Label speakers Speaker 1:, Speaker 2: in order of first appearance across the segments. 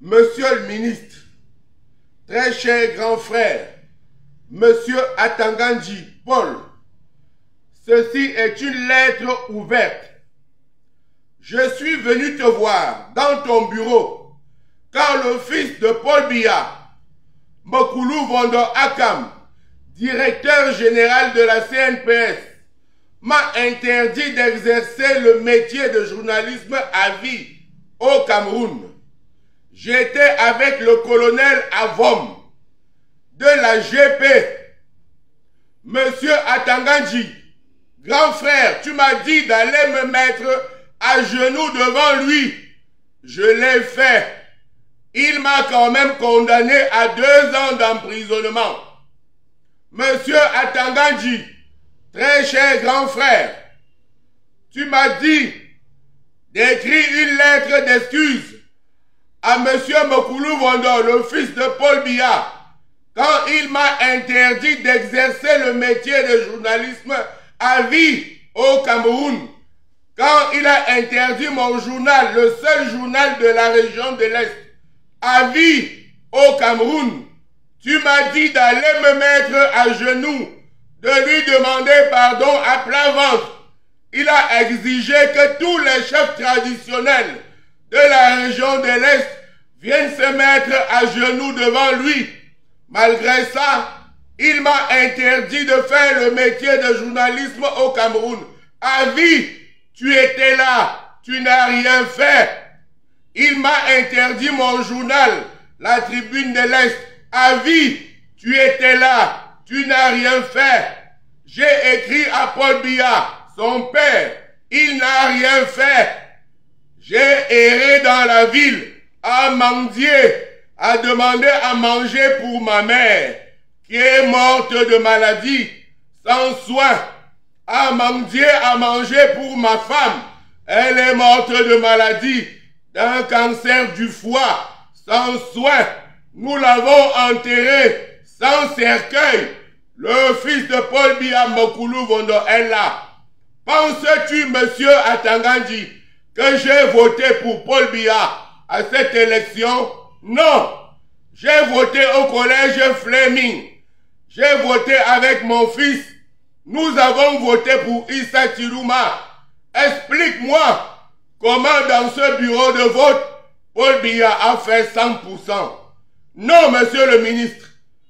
Speaker 1: Monsieur le ministre, très cher grand frère, Monsieur Atangandji Paul, ceci est une lettre ouverte. Je suis venu te voir dans ton bureau car le fils de Paul Biya, Mokulu Vondo Akam, directeur général de la CNPS, m'a interdit d'exercer le métier de journalisme à vie au Cameroun. J'étais avec le colonel Avom de la GP. Monsieur Atangandji, grand frère, tu m'as dit d'aller me mettre à genoux devant lui. Je l'ai fait. Il m'a quand même condamné à 2 ans d'emprisonnement. Monsieur Atangandji, très cher grand frère, tu m'as dit d'écrire une lettre d'excuse à Monsieur Mokulu Vondo, le fils de Paul Biya, quand il m'a interdit d'exercer le métier de journalisme à vie au Cameroun, quand il a interdit mon journal, le seul journal de la région de l'Est, à vie au Cameroun, tu m'as dit d'aller me mettre à genoux, de lui demander pardon à plat ventre. Il a exigé que tous les chefs traditionnels de la région de l'Est viennent se mettre à genoux devant lui. Malgré ça, il m'a interdit de faire le métier de journalisme au Cameroun. À vie, tu étais là, tu n'as rien fait. Il m'a interdit mon journal, la Tribune de l'Est. À vie, tu étais là, tu n'as rien fait. J'ai écrit à Paul Biya, son père, il n'a rien fait. J'ai erré dans la ville, à mendier, à demander à manger pour ma mère, qui est morte de maladie, sans soin, à mendier, à manger pour ma femme. Elle est morte de maladie, d'un cancer du foie, sans soin. Nous l'avons enterré sans cercueil. Le fils de Paul Biya Mokulu Vondo est là. Penses-tu, monsieur Atangandji, que j'ai voté pour Paul Biya à cette élection? Non. J'ai voté au collège Fleming. J'ai voté avec mon fils. Nous avons voté pour Issa Tirouma. Explique-moi comment dans ce bureau de vote, Paul Biya a fait 100%. Non, monsieur le ministre,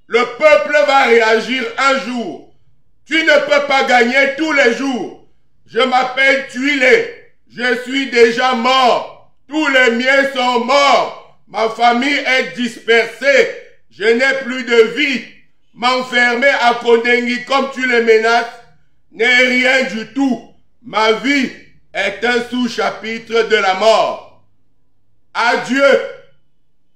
Speaker 1: le peuple va réagir un jour. Tu ne peux pas gagner tous les jours. Je m'appelle Tuilé. Je suis déjà mort. Tous les miens sont morts. Ma famille est dispersée. Je n'ai plus de vie. M'enfermer à Kondengi comme tu les menaces n'est rien du tout. Ma vie est un sous-chapitre de la mort. Adieu.